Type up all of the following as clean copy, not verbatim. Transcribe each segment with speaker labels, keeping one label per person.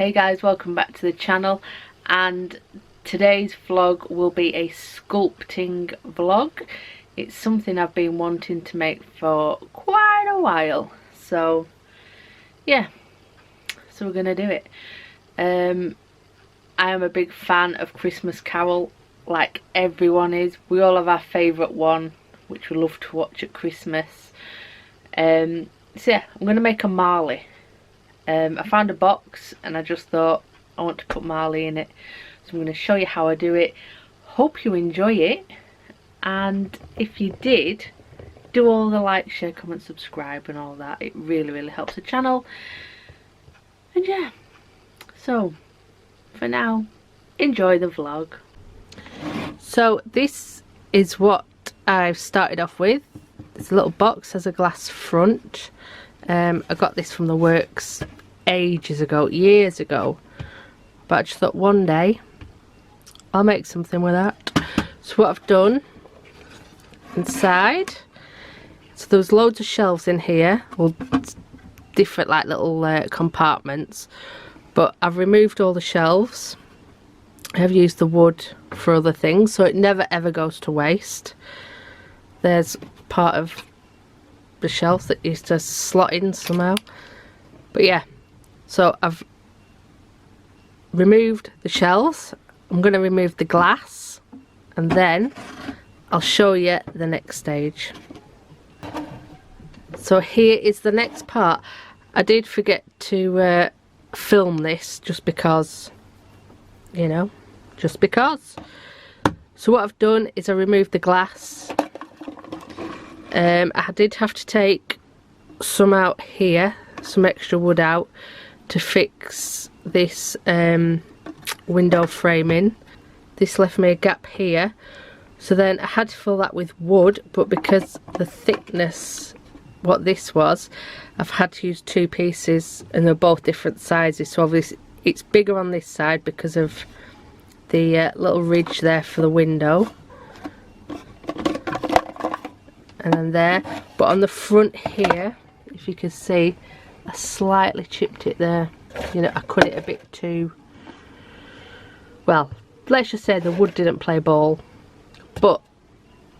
Speaker 1: Hey guys, welcome back to the channel, and today's vlog will be a sculpting vlog. It's something I've been wanting to make for quite a while, so yeah, so we're gonna do it. I am a big fan of Christmas Carol, like everyone is. We all have our favourite one which we love to watch at Christmas. So yeah, I'm gonna make a Marley. I found a box and I just thought I want to put Marley in it, so I'm going to show you how I do it. Hope you enjoy it, and if you did, do all the like, share, comment, subscribe and all that. It really helps the channel. And yeah, so for now, enjoy the vlog. So this is what I've started off with. This little box has a glass front. I got this from the works ages ago, years ago, but I just thought one day I'll make something with that. So what I've done inside, so there's loads of shelves in here, well, different like little compartments, but I've removed all the shelves. I've used the wood for other things, so it never ever goes to waste. There's part of the shelf that used to slot in somehow, but yeah, so I've removed the shelves. I'm going to remove the glass and then I'll show you the next stage. So here is the next part. I did forget to film this just because, you know, just because. So what I've done is I removed the glass. I did have to take some out here, some extra wood out to fix this window framing. This left me a gap here, so then I had to fill that with wood, but because the thickness, what this was, I've had to use two pieces and they're both different sizes, so obviously it's bigger on this side because of the little ridge there for the window. And then there, but on the front here, if you can see, I slightly chipped it there. You know, I cut it a bit too, well, let's just say the wood didn't play ball, but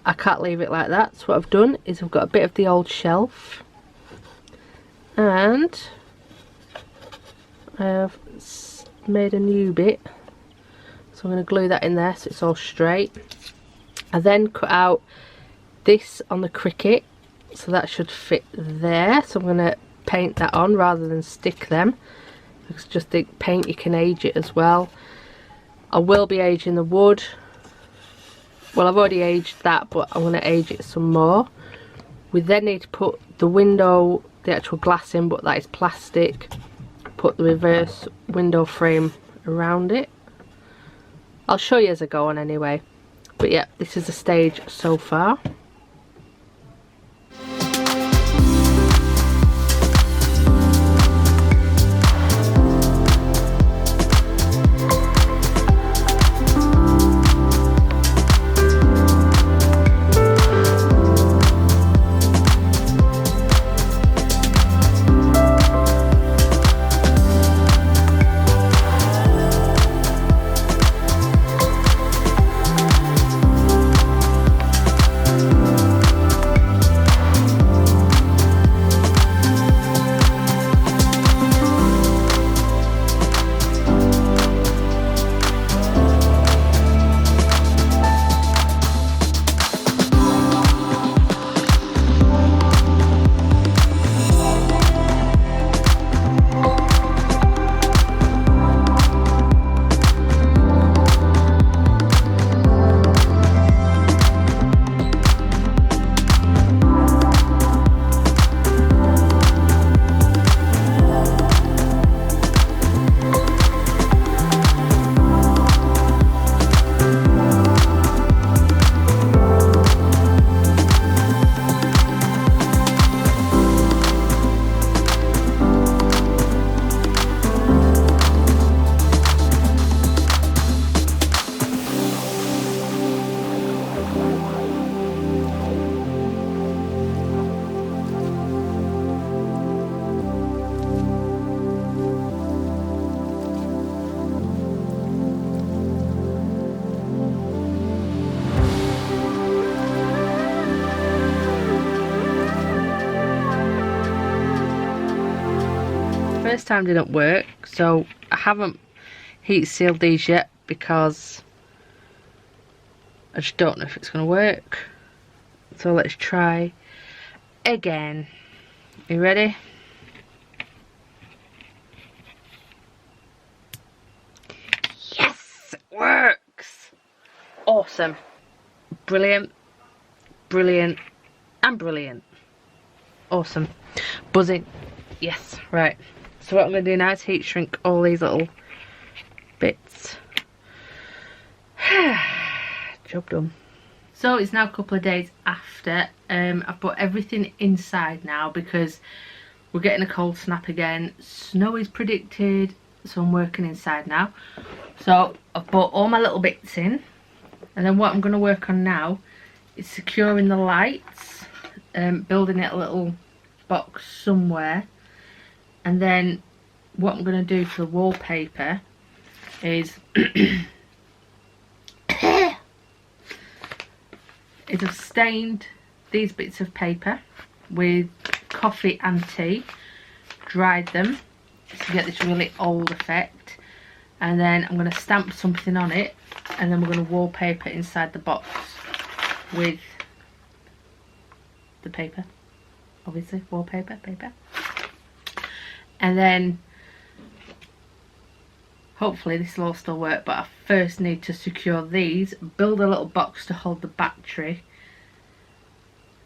Speaker 1: I can't leave it like that. So what I've done is I've got a bit of the old shelf and I've made a new bit, so I'm going to glue that in there so it's all straight. I then cut out this on the cricket, so that should fit there, so I'm going to paint that on rather than stick them, because I just think paint, you can age it as well. I will be aging the wood. Well, I've already aged that, but I'm going to age it some more. We then need to put the window, the actual glass in, but that is plastic. Put the reverse window frame around it. I'll show you as I go on anyway, but yeah, this is the stage so far. first time didn't work, so I haven't heat sealed these yet because I just don't know if it's going to work. So let's try again. You ready? Yes, it works. Awesome. Brilliant, brilliant, and brilliant. Awesome. Buzzing. Yes, right. So what I'm going to do now is heat shrink all these little bits. Job done. So it's now a couple of days after. I've put everything inside now because we're getting a cold snap again. Snow is predicted, so I'm working inside now. So I've put all my little bits in, and then what I'm going to work on now is securing the lights, building it a little box somewhere, and then what I'm going to do for the wallpaper is I've stained these bits of paper with coffee and tea, dried them to get this really old effect, and then I'm going to stamp something on it, and then we're going to wallpaper inside the box with the paper, obviously wallpaper paper, and then hopefully this will all still work. But I first need to secure these, build a little box to hold the battery,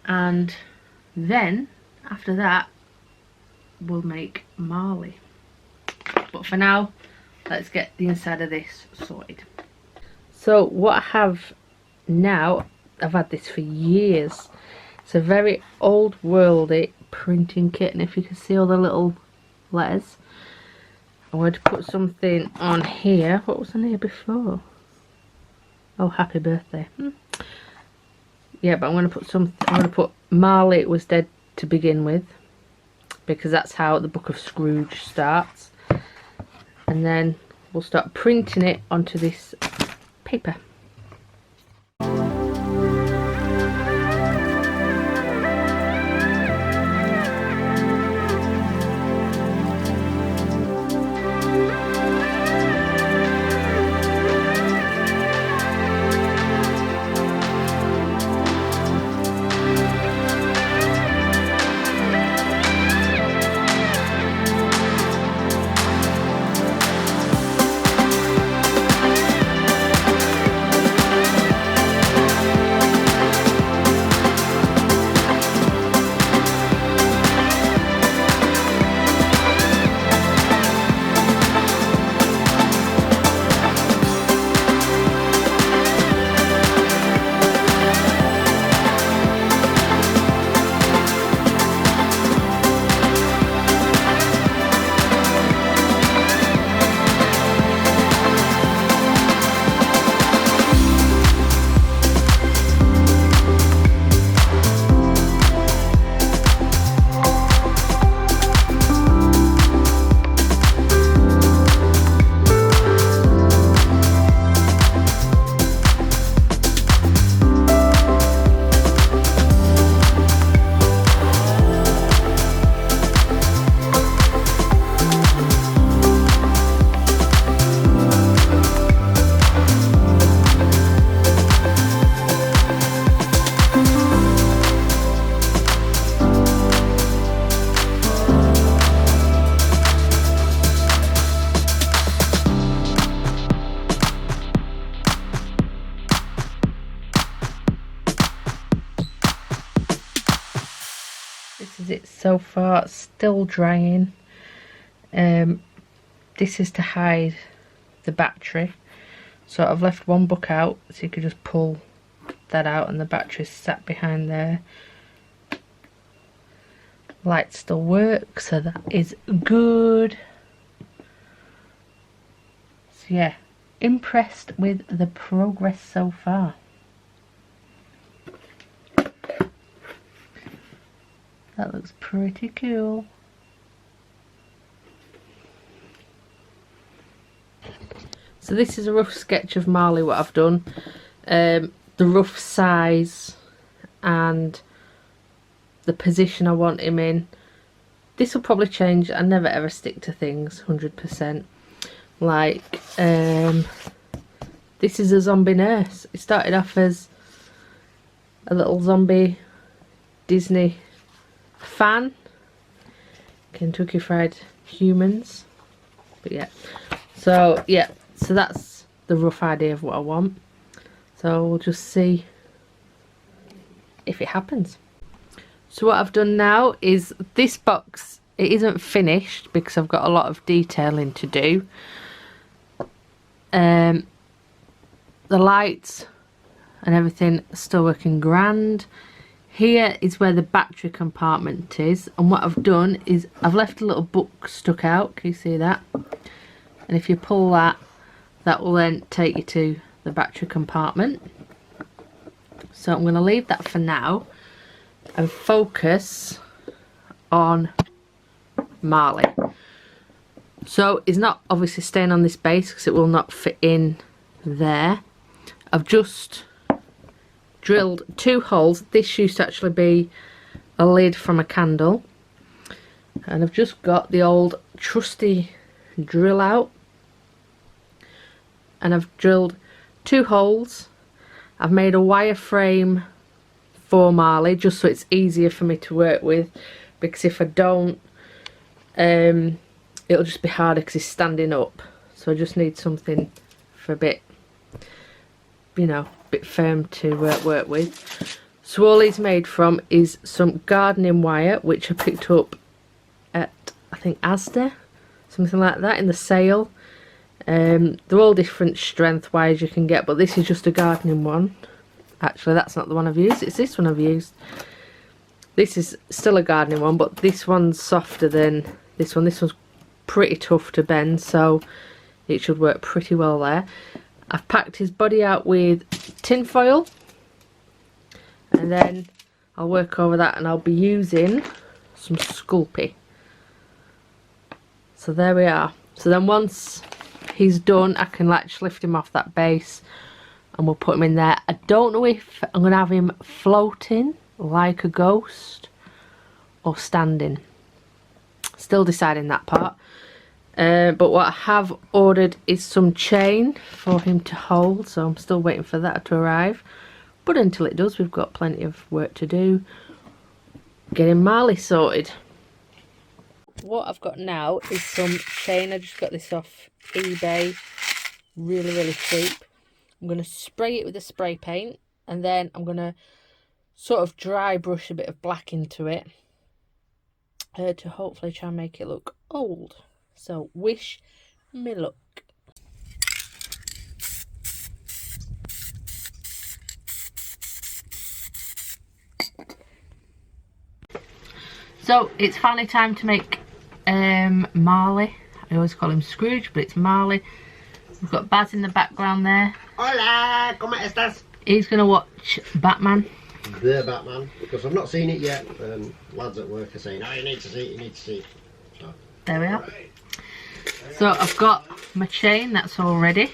Speaker 1: and then after that we'll make Marley. But for now, let's get the inside of this sorted. So what I have now, I've had this for years. It's a very old worldy printing kit, and if you can see all the little letters, I'm going to put something on here. What was on here before? Oh, happy birthday. Yeah, but I'm going to put something. I'm going to put Marley was dead to begin with, because that's how the Book of Scrooge starts. And then we'll start printing it onto this paper. This is it so far, still drying. This is to hide the battery, so I've left one book out so you could just pull that out and the battery's sat behind there. Light still works, so that is good. So yeah, impressed with the progress so far. That looks pretty cool. So this is a rough sketch of Marley, what I've done. The rough size and the position I want him in this will probably change. I never ever stick to things 100%. Like, this is a zombie nurse. It started off as a little zombie Disney fan. Kentucky Fried Humans. But yeah. So that's the rough idea of what I want. So we'll just see if it happens. So what I've done now is this box, it isn't finished because I've got a lot of detailing to do. The lights and everything are still working grand. Here is where the battery compartment is, and what I've done is I've left a little book stuck out. Can you see that? And if you pull that, that will then take you to the battery compartment. So I'm going to leave that for now and focus on Marley. So it's not obviously staying on this base because it will not fit in there. I've just drilled 2 holes. This used to actually be a lid from a candle, and I've just got the old trusty drill out, and I've drilled 2 holes. I've made a wireframe for Marley just so it's easier for me to work with, because if I don't, it'll just be harder because he's standing up. So I just need something for a bit, you know, a bit firm to work with. So all he's made from is some gardening wire, which I picked up at, I think, Asda, something like that, in the sale. They're all different strength wires you can get, but this is just a gardening one. Actually, that's not the one I've used, it's this one I've used. This is still a gardening one, but this one's softer than this one. This one's pretty tough to bend, so it should work pretty well there. I've packed his body out with tin foil, and then I'll work over that, and I'll be using some sculpey. So there we are. So then once he's done, I can like lift him off that base and we'll put him in there. I don't know if I'm going to have him floating like a ghost or standing. Still deciding that part. But what I have ordered is some chain for him to hold, so I'm still waiting for that to arrive. But until it does, we've got plenty of work to do getting Marley sorted. What I've got now is some chain. I just got this off eBay, really cheap. I'm going to spray it with a spray paint, and then I'm going to sort of dry brush a bit of black into it to hopefully try and make it look old. So wish me luck. So it's finally time to make Marley. I always call him Scrooge, but it's Marley. We've got Baz in the background there.
Speaker 2: Hola, ¿cómo estás?
Speaker 1: He's going to watch Batman.
Speaker 2: The Batman, because I've not seen it yet. Lads at work are saying, oh, you need to see it, you need to see it. So.
Speaker 1: There we are. So I've got my chain, that's all ready.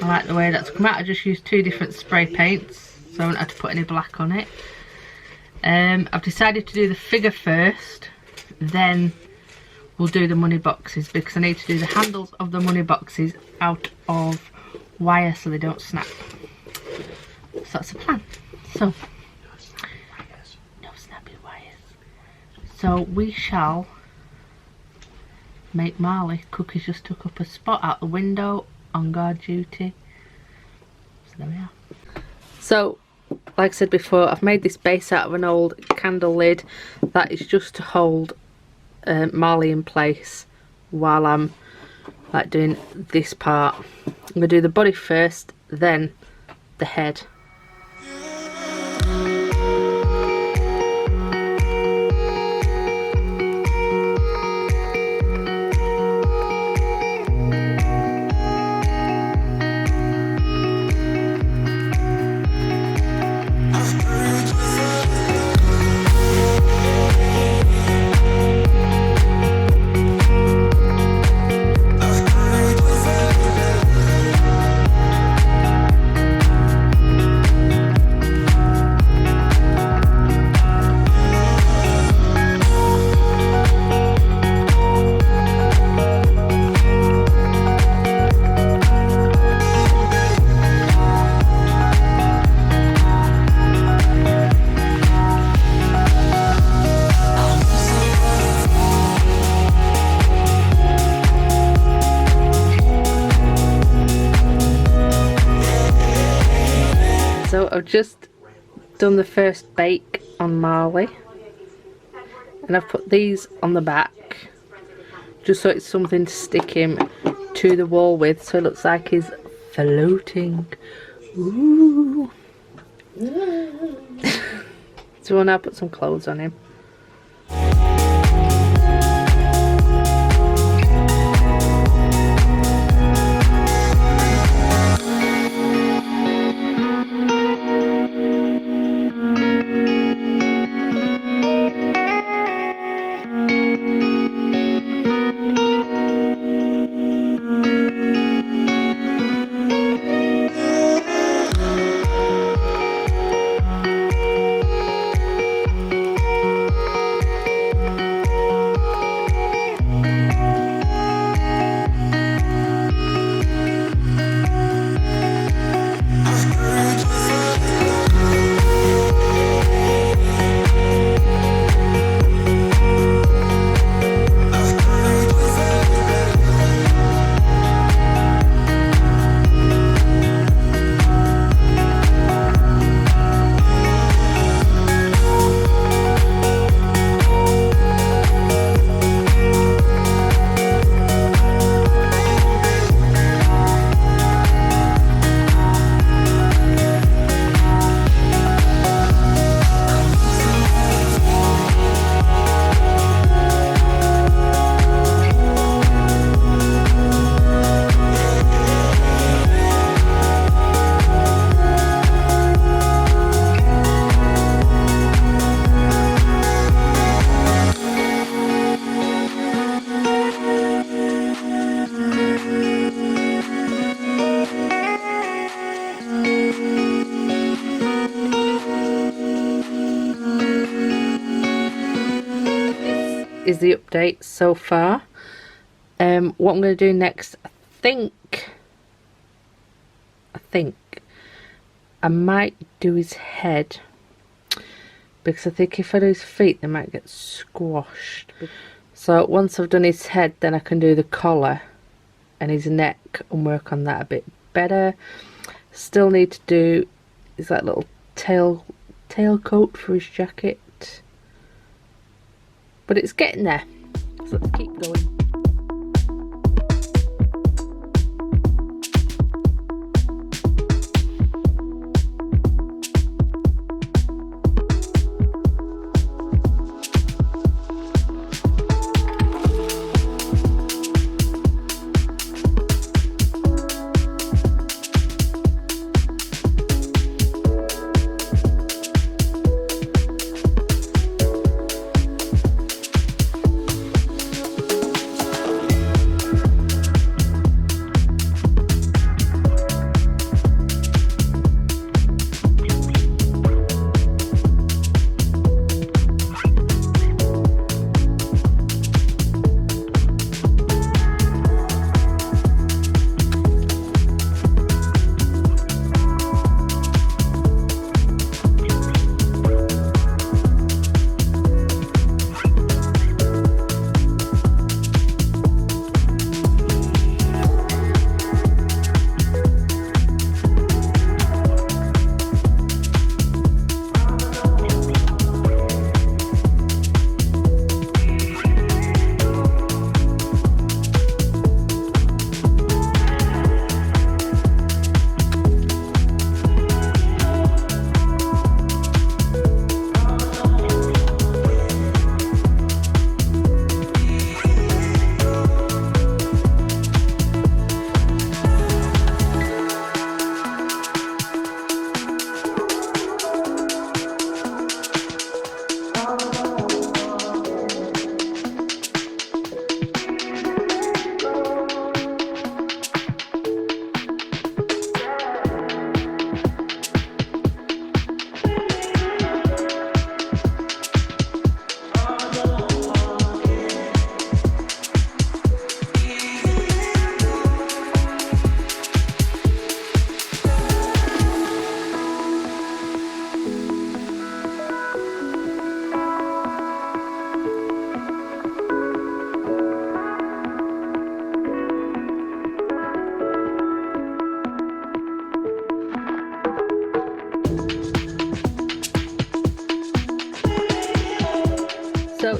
Speaker 1: I like the way that's come out. I just used 2 different spray paints, so I haven't had to put any black on it. I've decided to do the figure first, then we'll do the money boxes, because I need to do the handles of the money boxes out of wire so they don't snap. So that's the plan. So, no snappy wires. So we shall make Marley. Cookie's just took up a spot out the window on guard duty. So there we are. So, like I said before, I've made this base out of an old candle lid. That is just to hold Marley in place while I'm like doing this part. I'm going to do the body first, then the head. So I've just done the first bake on Marley, and I've put these on the back just so it's something to stick him to the wall with, so it looks like he's floating. Ooh. So now put some clothes on him. Is the update so far. What I'm going to do next, I think I might do his head, because I think if I do his feet they might get squashed. So once I've done his head, then I can do the collar and his neck and work on that a bit better. Still need to do his like little tail coat for his jacket. But it's getting there, so let's keep going.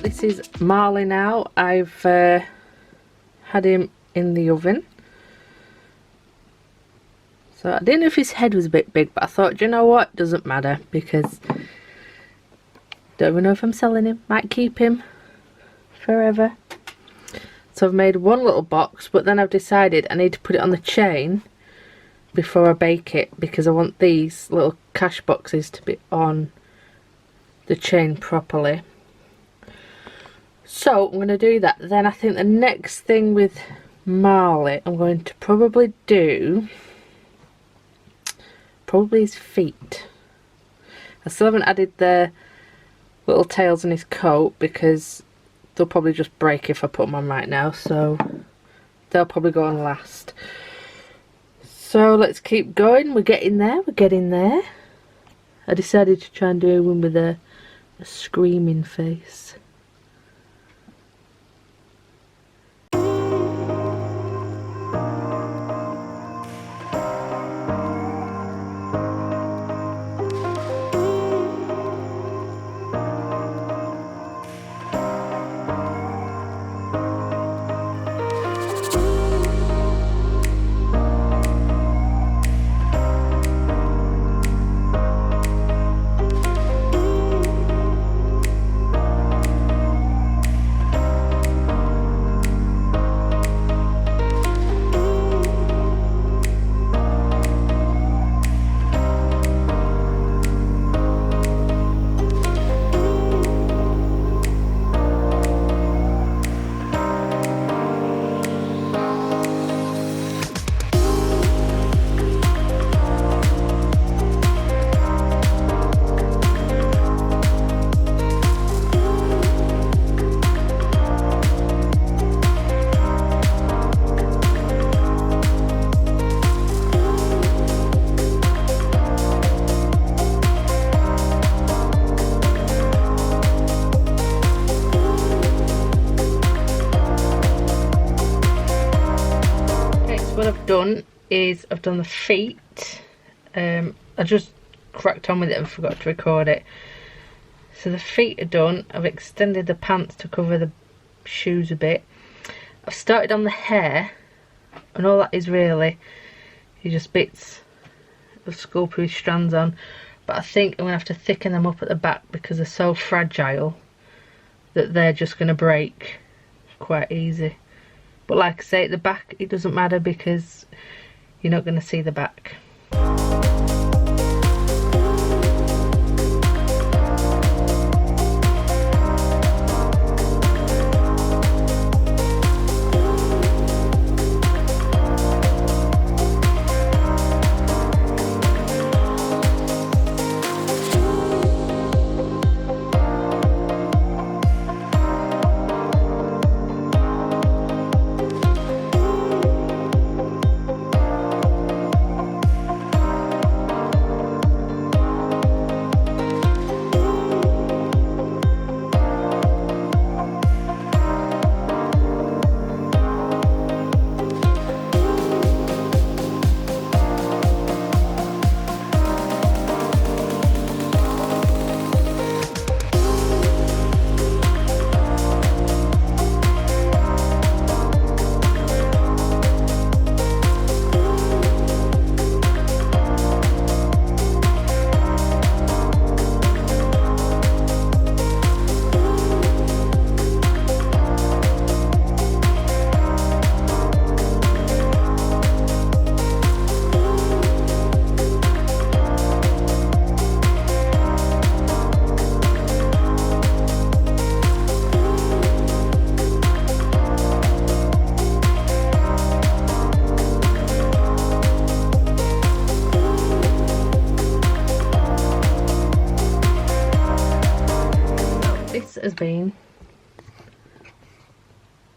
Speaker 1: this is Marley now. I've had him in the oven. So I didn't know if his head was a bit big, but I thought, you know what, doesn't matter, because don't even know if I'm selling him. Might keep him forever. So I've made one little box, but then I've decided I need to put it on the chain before I bake it, because I want these little cash boxes to be on the chain properly. So I'm going to do that. Then I think the next thing with Marley, I'm going to probably do his feet. I still haven't added the little tails on his coat because they'll probably just break if I put them on right now, so they'll probably go on last. So let's keep going. We're getting there, we're getting there. I decided to try and do one with a screaming face. What I've done is I've done the feet. I just cracked on with it and forgot to record it. So the feet are done. I've extended the pants to cover the shoes a bit. I've started on the hair, and all that is really just bits of sculpey with strands on, but I think I'm going to have to thicken them up at the back because they're so fragile that they're just going to break quite easy. But like I say, at the back it doesn't matter because you're not going to see the back.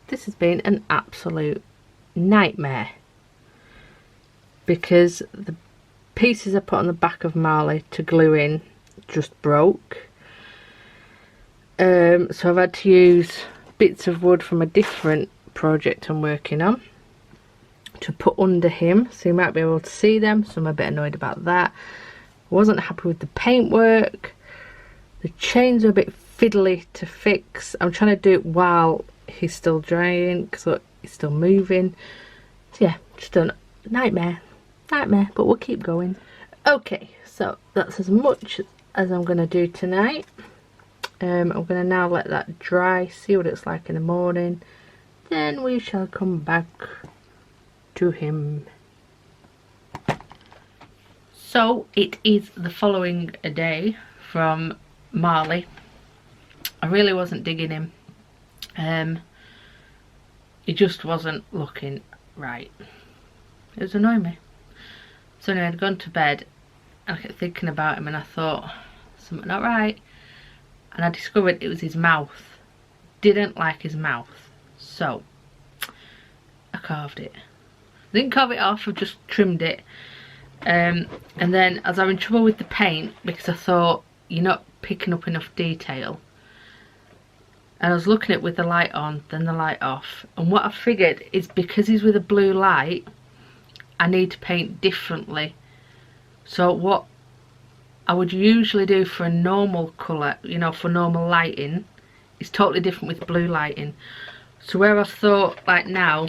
Speaker 1: This has been an absolute nightmare because the pieces I put on the back of Marley to glue in just broke. So I've had to use bits of wood from a different project I'm working on to put under him, so you might be able to see them, so I'm a bit annoyed about that. I wasn't happy with the paintwork. The chains are a bit fiddly to fix. I'm trying to do it while he's still drying, so he's still moving. So yeah, just a nightmare, but we'll keep going. Okay, so that's as much as I'm going to do tonight. I'm going to now let that dry, see what it's like in the morning, then we shall come back to him. So it is the following day from Marley. I really wasn't digging him. He just wasn't looking right. It was annoying me. So anyway, I'd gone to bed and I kept thinking about him and I thought, something not right. And I discovered it was his mouth. Didn't like his mouth. So I carved it. Didn't carve it off, I just trimmed it. And then I was having trouble with the paint because I thought, you're not picking up enough detail. And I was looking at it with the light on, then the light off. And what I figured is because he's with a blue light, I need to paint differently. So what I would usually do for a normal colour, you know, for normal lighting, is totally different with blue lighting. So where I thought, like now,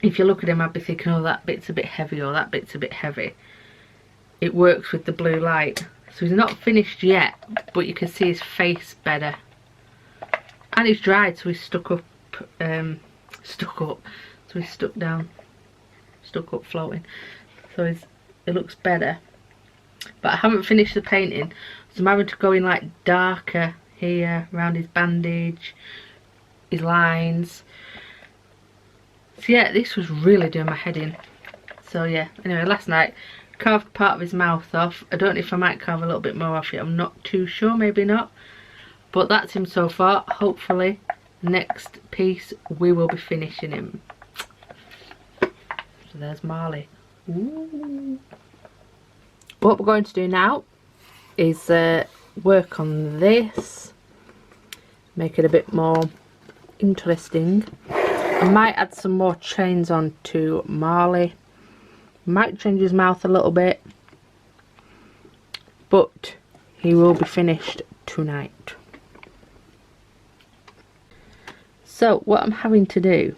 Speaker 1: if you look at him, I'd be thinking, oh, that bit's a bit heavy or that bit's a bit heavy. It works with the blue light. So he's not finished yet, but you can see his face better. And he's dried, so he's stuck up, so he's stuck down, stuck up, floating. So it looks better. But I haven't finished the painting, so I'm having to go in like darker here, around his bandage, his lines. So yeah, this was really doing my head in. So yeah, anyway, last night, carved part of his mouth off. I don't know if I might carve a little bit more off yet, I'm not too sure, maybe not. But that's him so far. Hopefully, next piece we will be finishing him. So there's Marley. Ooh. What we're going to do now is work on this, make it a bit more interesting. I might add some more chains on to Marley. Might change his mouth a little bit, but he will be finished tonight. So what I'm having to do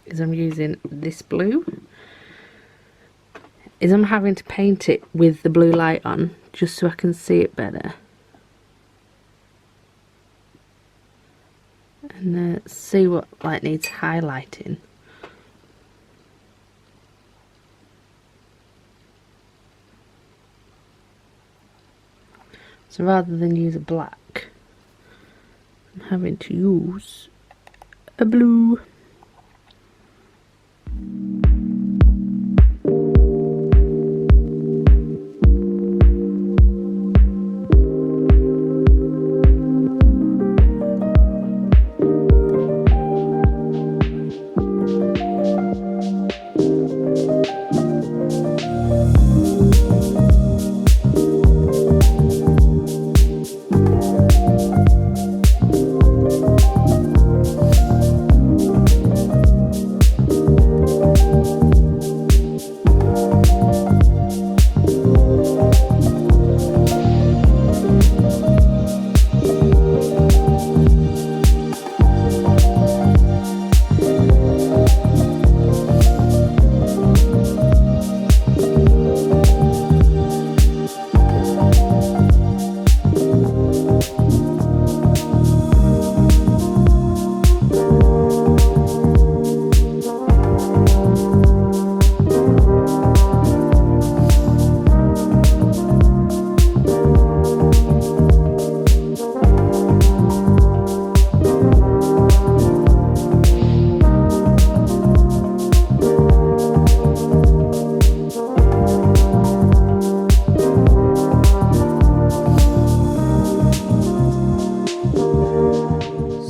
Speaker 1: is I'm using this blue. I'm having to paint it with the blue light on just so I can see it better. And see what like needs highlighting. So rather than use a black, I'm having to use a blue.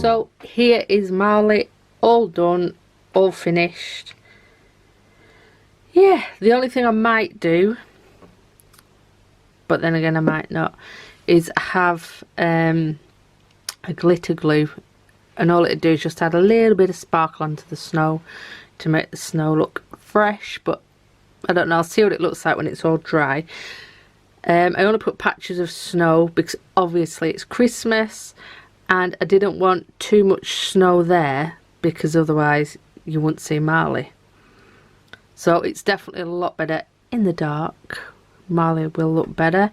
Speaker 1: So here is Marley, all done, all finished. Yeah, the only thing I might do, but then again I might not, is have a glitter glue, and all it'd do is just add a little bit of sparkle onto the snow to make the snow look fresh. But I don't know, I'll see what it looks like when it's all dry. I only put patches of snow because obviously it's Christmas and I didn't want too much snow there because otherwise you wouldn't see Marley. So it's definitely a lot better in the dark. Marley will look better,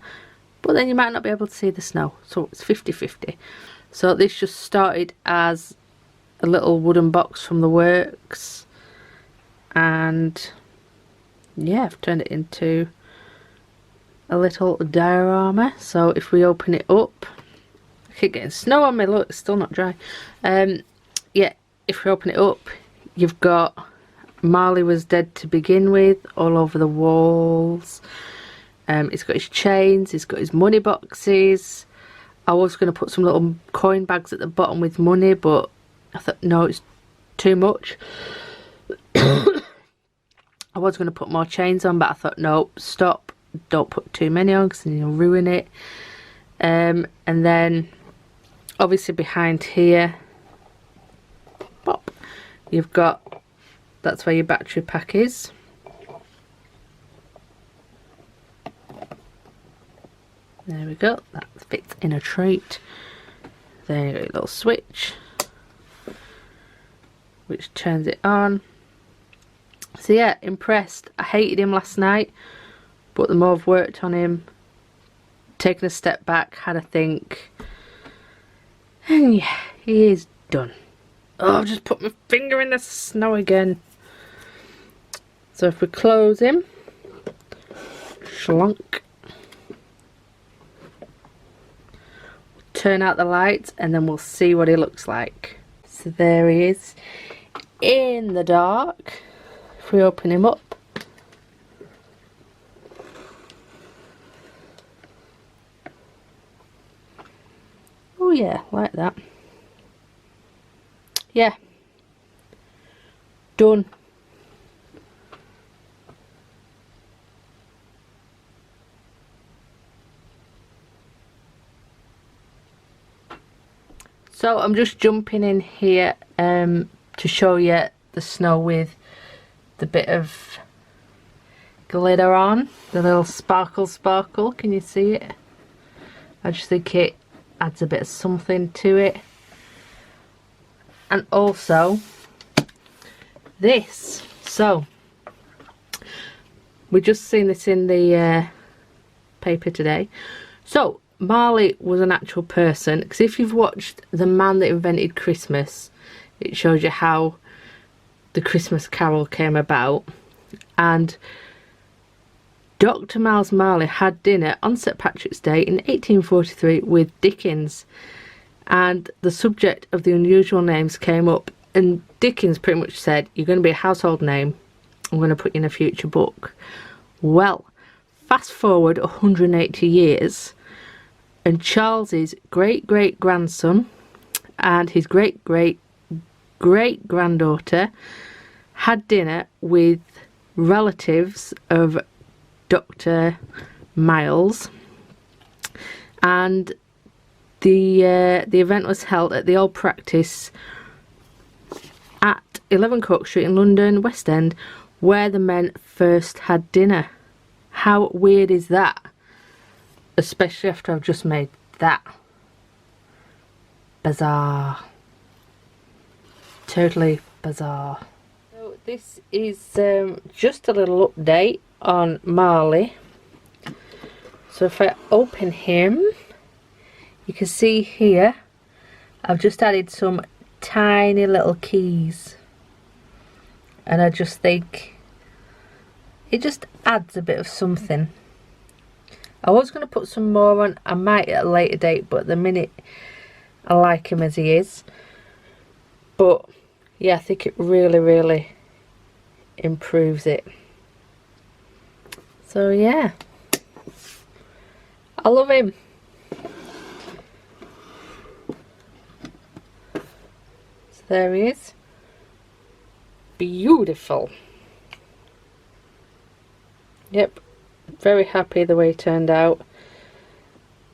Speaker 1: but then you might not be able to see the snow, so it's 50-50. So this just started as a little wooden box from the works, and yeah, I've turned it into a little diorama. So if we open it up, I keep getting snow on me, look, it's still not dry. Yeah, if we open it up, you've got Marley was dead to begin with all over the walls. He's got his chains, he's got his money boxes. I was going to put some little coin bags at the bottom with money, but I thought no, it's too much. I was going to put more chains on, but I thought no, stop, don't put too many on because then you'll ruin it. And then obviously behind here, pop, you've got, that's where your battery pack is. There we go, that fits in a treat. There you go, a little switch which turns it on. So yeah, impressed. I hated him last night, but the more I've worked on him, taken a step back, had a think, and yeah, he is done. Oh, I've just put my finger in the snow again. So if we close him, shlunk, turn out the lights, and then we'll see what he looks like. So there he is in the dark. If we open him up, oh yeah, like that. Yeah, done. So I'm just jumping in here to show you the snow with the bit of glitter on, the little sparkle, can you see it? I just think it adds a bit of something to it. And also this, so we just seen this in the paper today. So Marley was an actual person, because if you've watched The Man That Invented Christmas, it shows you how the Christmas Carol came about. And Dr. Miles Marley had dinner on St. Patrick's Day in 1843 with Dickens, and the subject of the unusual names came up, and Dickens pretty much said, you're going to be a household name, I'm going to put you in a future book. Well, fast forward 180 years, and Charles's great-great-grandson and his great-great-great-granddaughter had dinner with relatives of Dr. Miles, and the event was held at the old practice at 11 Coke Street in London, West End, where the men first had dinner. How weird is that? Especially after I've just made that. Bizarre. Totally bizarre. So this is just a little update on Marley. So if I open him, you can see here I've just added some tiny little keys, and I just think it just adds a bit of something. I was going to put some more on, I might at a later date, but at the minute I like him as he is. But yeah, I think it really improves it. So yeah, I love him. So there he is. Beautiful. Yep, very happy the way it turned out.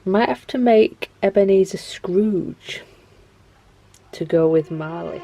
Speaker 1: Might have to make Ebenezer Scrooge to go with Marley.